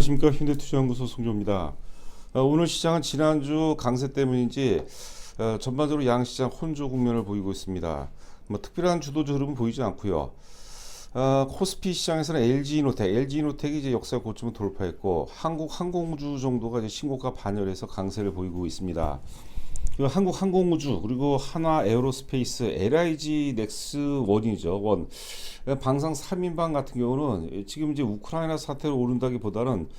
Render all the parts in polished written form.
안녕하십니까. 현대투자연구소 송조입니다. 오늘 시장은 지난주 강세 때문인지 전반적으로 양시장 혼조 국면을 보이고 있습니다. 뭐 특별한 주도적 흐름은 보이지 않고요. 코스피 시장에서는 LG이노텍이 이제 역사 고점을 돌파했고 한국항공우주 정도가 이제 신고가 반열해서 강세를 보이고 있습니다. 한국항공우주 그리고 한화에어로스페이스 LIG 넥스원이죠. 방상 3인방 같은 경우는 지금 이제 우크라이나 사태로 오른다기보다는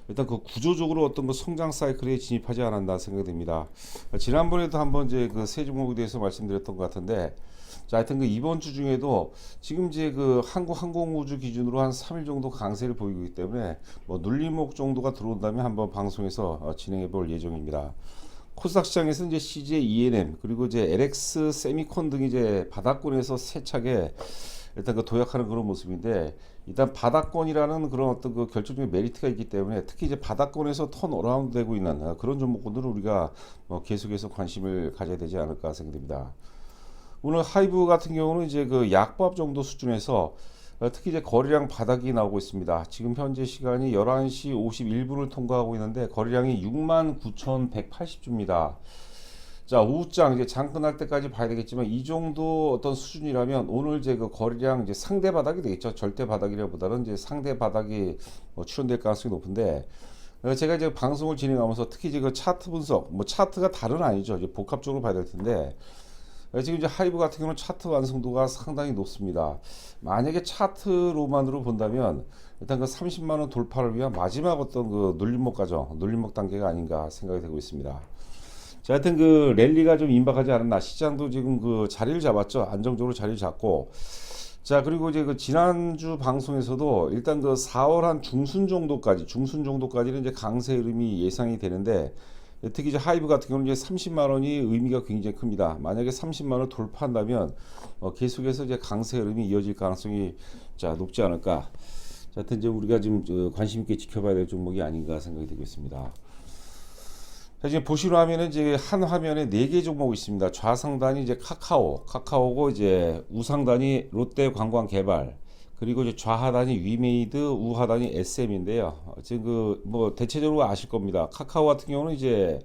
일단 그 구조적으로 어떤 그 성장 사이클에 진입하지 않았나 생각됩니다. 지난번에도 한번 이제 그 세 종목에 대해서 말씀드렸던 것 같은데, 자, 하여튼 그 이번 주 중에도 지금 이제 그 한국항공우주 기준으로 한 3일 정도 강세를 보이고 있기 때문에 뭐 눌림목 정도가 들어온다면 한번 방송에서 진행해 볼 예정입니다. 코스닥 시장에서 이제 CJ ENM 그리고 이제 LX 세미콘 등이 이제 바닥권에서 세차게 일단 그 도약하는 그런 모습인데, 일단 바닥권이라는 그런 어떤 그 결정적인 메리트가 있기 때문에 특히 이제 바닥권에서 턴어라운드 되고 있는 그런 종목군들을 우리가 계속해서 관심을 가져야 되지 않을까 생각됩니다. 오늘 하이브 같은 경우는 이제 그 약밥 정도 수준에서 특히 이제 거래량 바닥이 나오고 있습니다. 지금 현재 시간이 11시 51분을 통과하고 있는데 거래량이 69,180주입니다. 자, 오후장 이제 장 끝날 때까지 봐야 되겠지만 이 정도 어떤 수준이라면 오늘 이제 그 거래량 이제 상대 바닥이 되겠죠. 절대 바닥이라보다는 이제 상대 바닥이 출현될 가능성이 높은데, 제가 이제 방송을 진행하면서 특히 이제 그 차트 분석, 뭐 차트가 다른 아니죠. 이제 복합적으로 봐야 될 텐데, 지금 이제 하이브 같은 경우는 차트 완성도가 상당히 높습니다. 만약에 차트로만으로 본다면 일단 그 30만 원 돌파를 위한 마지막 어떤 그 눌림목 과정, 눌림목 단계가 아닌가 생각이 되고 있습니다. 자, 하여튼 그 랠리가 좀 임박하지 않았나. 시장도 지금 그 자리를 잡았죠. 안정적으로 자리를 잡고. 자, 그리고 이제 그 지난주 방송에서도 일단 그 4월 한 중순 정도까지는 이제 강세 흐름이 예상이 되는데, 특히 이제 하이브 같은 경우는 이제 30만 원이 의미가 굉장히 큽니다. 만약에 30만 원을 돌파한다면 계속해서 이제 강세 흐름이 이어질 가능성이 높지 않을까. 자, 하여튼 이제 우리가 지금 관심 있게 지켜봐야 될 종목이 아닌가 생각이 되고 있습니다. 자, 지금 보시로 하면은 이제 한 화면에 4개 종목이 있습니다. 좌상단이 이제 카카오고 이제 우상단이 롯데관광개발, 그리고 이제 좌하단이 위메이드, 우하단이 SM인데요. 지금 그 뭐 대체적으로 아실 겁니다. 카카오 같은 경우는 이제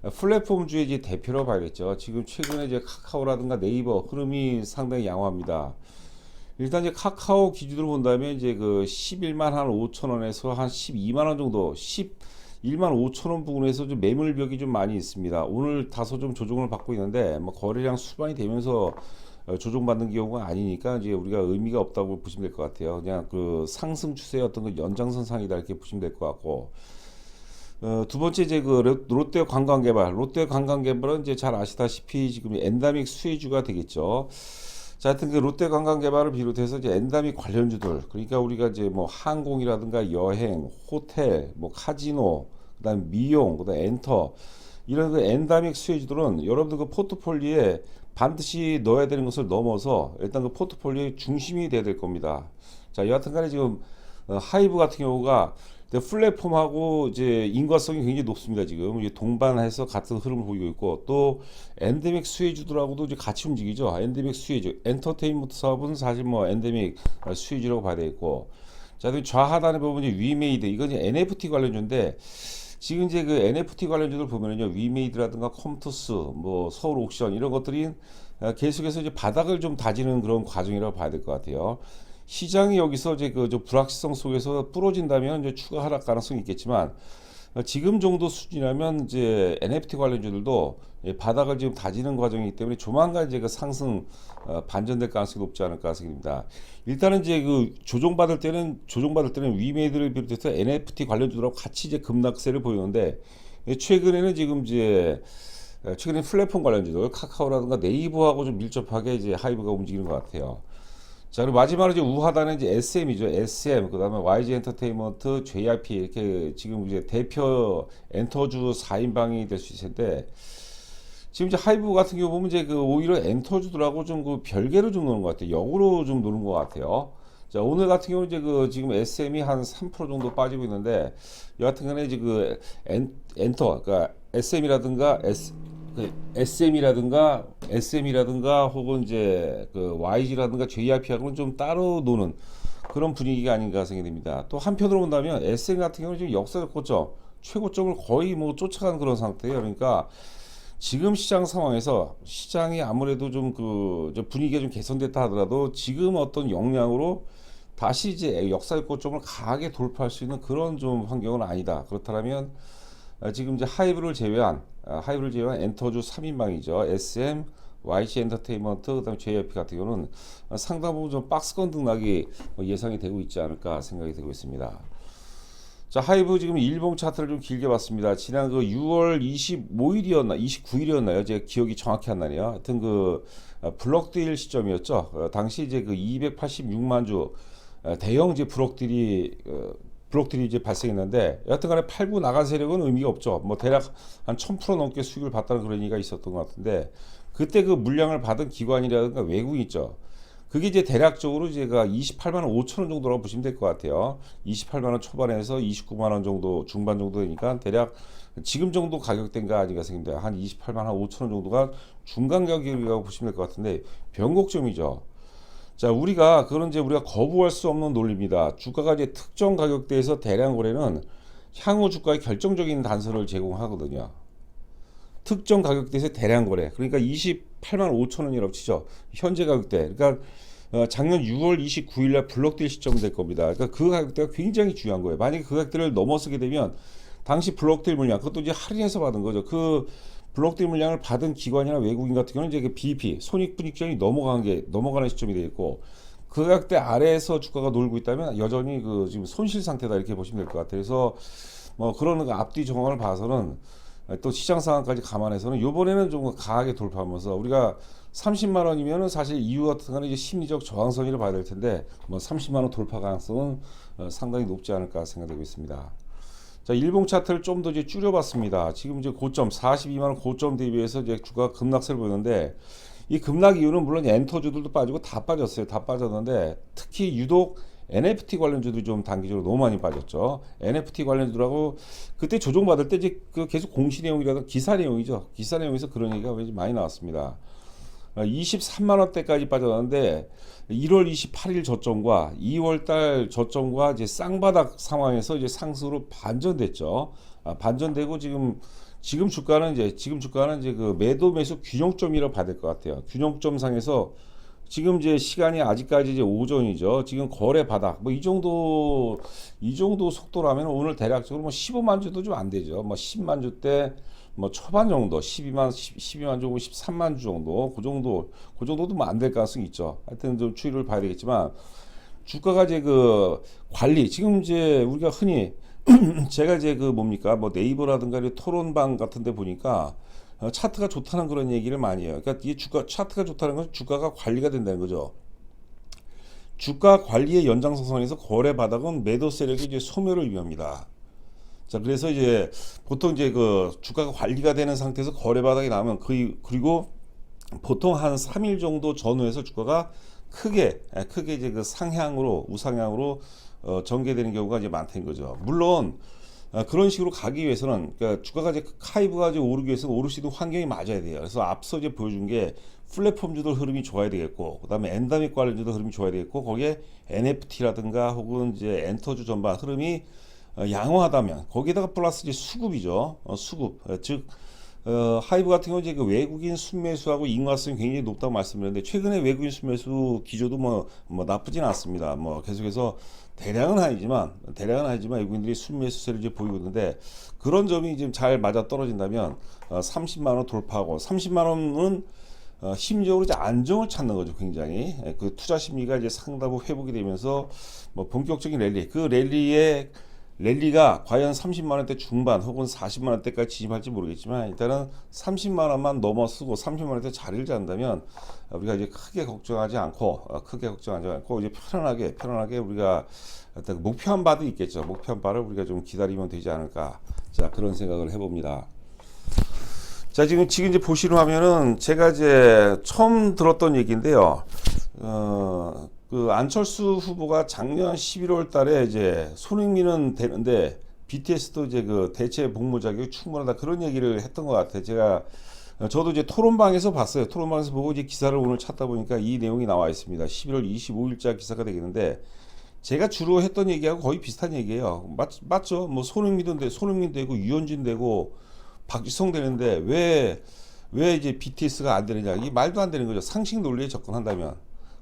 플랫폼주의 이제 대표로 봐야겠죠. 지금 최근에 이제 카카오라든가 네이버 흐름이 상당히 양호합니다. 일단 이제 카카오 기준으로 본다면 이제 그 11만 한 5천 원에서 한 12만 원 정도, 11만 5천 원 부근에서 좀 매물벽이 좀 많이 있습니다. 오늘 다소 좀 조정을 받고 있는데 뭐 거래량 수반이 되면서 조정받는 경우가 아니니까 이제 우리가 의미가 없다고 보시면 될 것 같아요. 그냥 그 상승 추세의 어떤 그 연장선상이다 이렇게 보시면 될 것 같고, 두 번째 이제 그 롯데관광개발은 이제 잘 아시다시피 지금 엔다믹 수혜주가 되겠죠. 자, 하여튼 그 롯데관광개발을 비롯해서 이제 엔다믹 관련주들, 그러니까 우리가 이제 뭐 항공이라든가 여행, 호텔, 뭐 카지노, 그다음 미용, 그다음 엔터, 이런 그 엔다믹 수혜주들은 여러분들 그 포트폴리오에 반드시 넣어야 되는 것을 넘어서 일단 그 포트폴리오의 중심이 돼야 될 겁니다. 자, 여하튼간에 지금 하이브 같은 경우가 플랫폼하고 이제 인과성이 굉장히 높습니다. 지금 이제 동반해서 같은 흐름을 보이고 있고, 또 엔데믹 수혜주들하고도 이제 같이 움직이죠. 엔데믹 수혜주, 엔터테인먼트 사업은 사실 뭐 엔데믹 수혜주라고 봐야 되겠고, 자, 그리고 좌하단에 보면 이제 위메이드, 이건 이제 NFT 관련주인데, 지금 이제 그 NFT 관련주들 보면은요, 위메이드라든가 컴투스, 뭐 서울 옥션 이런 것들이 계속해서 이제 바닥을 좀 다지는 그런 과정이라고 봐야 될 것 같아요. 시장이 여기서 이제 그 불확실성 속에서 부러진다면 이제 추가 하락 가능성이 있겠지만, 지금 정도 수준이라면 이제 NFT 관련주들도 바닥을 지금 다지는 과정이기 때문에 조만간 이제 그 상승 반전될 가능성이 높지 않을까 생각합니다. 일단은 이제 그 조정받을 때는 위메이드를 비롯해서 NFT 관련주들하고 같이 이제 급락세를 보이는데, 최근에는 지금 이제 최근에 플랫폼 관련주들 카카오라든가 네이버하고 좀 밀접하게 이제 하이브가 움직이는 것 같아요. 자, 그리고 마지막으로 이제 우하단은 이제 SM이죠. SM, 그 다음에 YG 엔터테인먼트, JYP, 이렇게 지금 이제 대표 엔터주 4인방이 될 수 있을 텐데, 지금 이제 하이브 같은 경우 보면 이제 그 오히려 엔터주들하고 좀 그 별개로 좀 노는 것 같아요. 역으로 좀 노는 것 같아요. 자, 오늘 같은 경우 이제 그 지금 SM이 한 3% 정도 빠지고 있는데, 여하튼 간에 이제 그 엔터, 그러니까 SM이라든가 SM이라든가 혹은 이제 그 YG라든가 JYP하고는 좀 따로 노는 그런 분위기가 아닌가 생각이 됩니다. 또 한편으로 본다면 SM 같은 경우는 지금 역사적 고점, 최고점을 거의 뭐 쫓아간 그런 상태예요. 그러니까 지금 시장 상황에서 시장이 아무래도 좀 그 분위기가 좀 개선됐다 하더라도 지금 어떤 역량으로 다시 이제 역사적 고점을 강하게 돌파할 수 있는 그런 좀 환경은 아니다. 그렇다면 지금 이제 하이브를 제외한 엔터주 3인방이죠. SM, YG 엔터테인먼트, 그다음에 JYP 같은 경우는 상당 부분 좀 박스권 등락이 예상이 되고 있지 않을까 생각이 되고 있습니다. 자, 하이브 지금 일봉 차트를 좀 길게 봤습니다. 지난 그 6월 25일이었나, 29일이었나요? 제 기억이 정확히 안 나네요. 하여튼 그 블록딜 시점이었죠. 당시 이제 그 286만 주 대형 이제 블록딜이 이제 발생했는데 여하튼간에 팔고 나간 세력은 의미가 없죠. 뭐 대략 한 1000% 넘게 수익을 봤다는 그런 얘기가 있었던 것 같은데 그때 그 물량을 받은 기관이라든가 외국인 있죠. 그게 이제 대략적으로 제가 28만 5천 원 정도라고 보시면 될 것 같아요. 28만 원 초반에서 29만 원 정도 중반 정도 되니까 대략 지금 정도 가격대인가 아닌가 생각합니다. 한 28만 5천 원 정도가 중간 가격이라고 보시면 될 것 같은데 변곡점이죠. 자, 그거는 이제 우리가 거부할 수 없는 논리입니다. 주가가 이제 특정 가격대에서 대량 거래는 향후 주가의 결정적인 단서를 제공하거든요. 특정 가격대에서 대량 거래. 그러니까 28만 5천 원이라고 치죠. 현재 가격대. 그러니까 작년 6월 29일 날 블록딜 시점이 될 겁니다. 그러니까 그 가격대가 굉장히 중요한 거예요. 만약에 그 가격대를 넘어서게 되면 당시 블록딜 물량, 그것도 이제 할인해서 받은 거죠. 그 블록딜 물량을 받은 기관이나 외국인 같은 경우는 이제 그 BEP, 손익분익점이 넘어가는 시점이 되어 있고 그 가격대 아래에서 주가가 놀고 있다면 여전히 그 지금 손실 상태다 이렇게 보시면 될 것 같아요. 그래서 뭐 그런 앞뒤 정황을 봐서는 또 시장 상황까지 감안해서는 이번에는 좀 강하게 돌파하면서 우리가 30만 원이면은 사실 이유 같은 거는 이제 심리적 저항선이라고 봐야 될 텐데 뭐 30만 원 돌파 가능성은 상당히 높지 않을까 생각되고 있습니다. 자, 일봉 차트를 좀 더 이제 줄여봤습니다. 지금 이제 고점 42만 원 고점 대비해서 이제 주가 급락세를 보이는데 이 급락 이유는 물론 엔터주들도 빠지고 다 빠졌어요. 다 빠졌는데 특히 유독 NFT 관련주들이 좀 단기적으로 너무 많이 빠졌죠. NFT 관련주들하고 그때 조정받을 때 이제 그 계속 공시 내용이라든 기사 내용이죠. 기사 내용에서 그런 얘기가 많이 나왔습니다. 23만 원대까지 빠졌는데 1월 28일 저점과 2월 달 저점과 이제 쌍바닥 상황에서 이제 상승으로 반전됐죠. 반전되고 지금 주가는 이제 그 매도 매수 균형점이라고 봐야 될 것 같아요. 균형점 상에서 지금 이제 시간이 아직까지 이제 오전이죠. 지금 거래 바닥 뭐 이 정도 속도라면 오늘 대략적으로 뭐 15만 주도 좀 안 되죠. 뭐 10만 주대 뭐 초반 정도 12만 주, 13만 주 정도 그 정도도 뭐 안 될 가능성이 있죠. 하여튼 좀 추이를 봐야 되겠지만 주가가 이제 그 관리 지금 이제 우리가 흔히 제가 이제 그 뭡니까 뭐 네이버라든가 토론방 같은 데 보니까 차트가 좋다는 그런 얘기를 많이 해요. 그러니까 이 차트가 좋다는 건 주가가 관리가 된다는 거죠. 주가 관리의 연장선상에서 거래 바닥은 매도 세력이 이제 소멸을 위합니다. 자, 그래서 이제 보통 이제 그 주가가 관리가 되는 상태에서 거래 바닥이 나오면 그리고 보통 한 3일 정도 전후에서 주가가 크게 이제 그 우상향으로 전개되는 경우가 이제 많다는 거죠. 물론 그런 식으로 가기 위해서는 그러니까 주가가 이제 하이브가 이제 오르기 위해서는 오를 수 있는 환경이 맞아야 돼요. 그래서 앞서 이제 보여준 게 플랫폼주들 흐름이 좋아야 되겠고, 그다음에 엔다믹 관련주들 흐름이 좋아야 되겠고, 거기에 NFT라든가 혹은 이제 엔터주 전반 흐름이 양호하다면 거기에다가 플러스 이제 수급이죠. 수급 즉 하이브 같은 경우 이제 그 외국인 순매수하고 인과성이 굉장히 높다고 말씀드렸는데 최근에 외국인 순매수 기조도 뭐 나쁘진 않습니다. 뭐 계속해서 대량은 아니지만 외국인들이 순매수세를 이제 보이고 있는데 그런 점이 지금 잘 맞아 떨어진다면 30만 원 돌파하고 30만 원은 심리적으로 이제 안정을 찾는 거죠. 굉장히 그 투자 심리가 이제 상당히 회복이 되면서 뭐 본격적인 랠리가 과연 30만 원대 중반 혹은 40만 원대까지 진입할지 모르겠지만 일단은 30만 원만 넘어서고 30만 원대 자리를 잡는다면 우리가 이제 크게 걱정하지 않고 이제 편안하게 우리가 어떤 목표한 바도 있겠죠. 목표한 바를 우리가 좀 기다리면 되지 않을까. 자, 그런 생각을 해봅니다. 자, 지금 이제 보시는 화면은 제가 이제 처음 들었던 얘기인데요. 그 안철수 후보가 작년 11월 달에 이제 손흥민은 되는데 BTS도 이제 그 대체 복무 자격이 충분하다 그런 얘기를 했던 것 같아요. 제가 저도 이제 토론방에서 봤어요. 토론방에서 보고 이제 기사를 오늘 찾다 보니까 이 내용이 나와 있습니다. 11월 25일자 기사가 되겠는데 제가 주로 했던 얘기하고 거의 비슷한 얘기예요. 맞죠? 뭐 손흥민 되고 유현진 되고 박지성 되는데 왜 이제 BTS가 안 되느냐? 이 말도 안 되는 거죠. 상식 논리에 접근한다면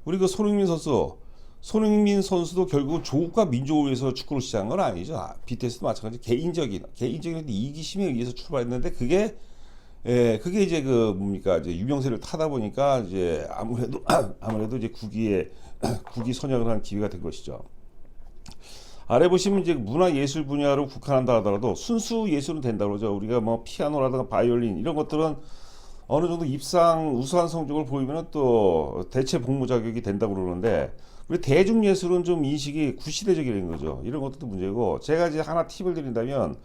우리 그 손흥민 선수도 결국 조국과 민족을 위해서 축구를 시작한 건 아니죠. BTS도 마찬가지 개인적인 이기심에 의해서 출발했는데 그게 이제 그 뭡니까 이제 유명세를 타다 보니까 이제 아무래도 이제 국위 선양을 한 기회가 된 것이죠. 아래 보시면 이제 문화 예술 분야로 국한한다 하더라도 순수 예술은 된다 그러죠. 우리가 뭐 피아노라든가 바이올린 이런 것들은 어느 정도 입상 우수한 성적을 보이면 또 대체 복무 자격이 된다고 그러는데 우리 대중 예술은 좀 인식이 구시대적인 거죠. 이런 것도 문제고 제가 이제 하나 팁을 드린다면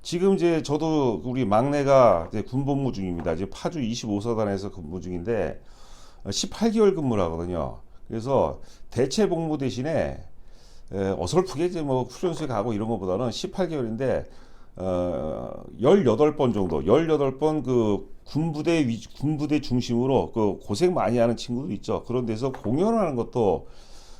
지금 이제 저도 우리 막내가 이제 군복무 중입니다. 이제 파주 25사단에서 근무 중인데 18개월 근무를 하거든요. 그래서 대체 복무 대신에 어설프게 이제 뭐 훈련소에 가고 이런 것보다는 18개월인데 18번 정도 18번 그 군부대 중심으로 그 고생 많이 하는 친구들 있죠. 그런 데서 공연하는 것도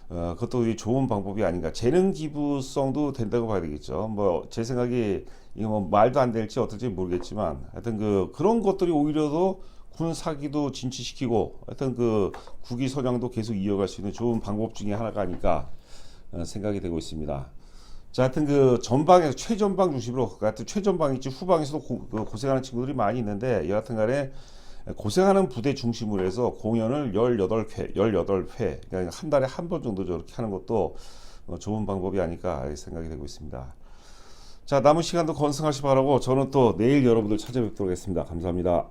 그것도 좋은 방법이 아닌가. 재능 기부성도 된다고 봐야 되겠죠. 뭐 제 생각이 이거 뭐 말도 안 될지 어떨지 모르겠지만 하여튼 그런 것들이 오히려도 군 사기도 진치시키고 하여튼 그 국위 선양도 계속 이어갈 수 있는 좋은 방법 중에 하나가 아닐까 생각이 되고 있습니다. 자, 하여튼 그 전방에서 최전방 중심으로 하여튼 최전방 있지 후방에서도 고생하는 친구들이 많이 있는데 여하튼 간에 고생하는 부대 중심으로 해서 공연을 18회 그러니까 한 달에 한 번 정도 저렇게 하는 것도 좋은 방법이 아닐까 생각이 되고 있습니다. 자, 남은 시간도 건승하시 바라고 저는 또 내일 여러분들 찾아뵙도록 하겠습니다. 감사합니다.